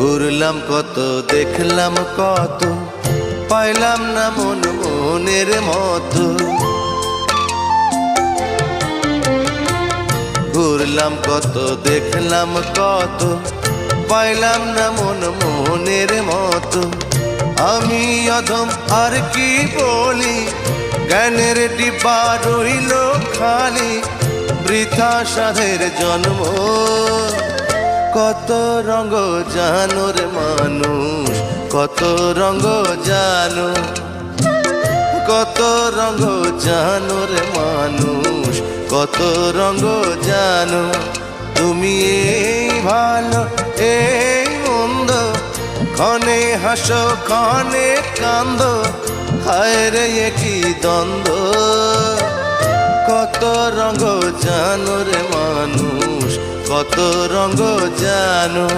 ঘুরলাম কত, দেখলাম কত, পাইলাম না মন মনের মতো। ঘুরলাম কত, দেখলাম কত, পাইলাম না মন মনের মতো। আমি অধম আর কি বলি, জ্ঞানের ডিব্বা রইল খালি, বৃথা সাধের জন্ম। কত রঙ জানো রে মানুষ, কত রঙ জানো, কত রঙ জানো রে মানুষ, কত রঙ জানো। তুমি এই ভালো এই মন্দ, ক্ষণে হাসো ক্ষণে কান্দো, হায় রে কি দ্বন্দ্ব। কত রঙ জানো রে মানুষ, কত রঙ জানো।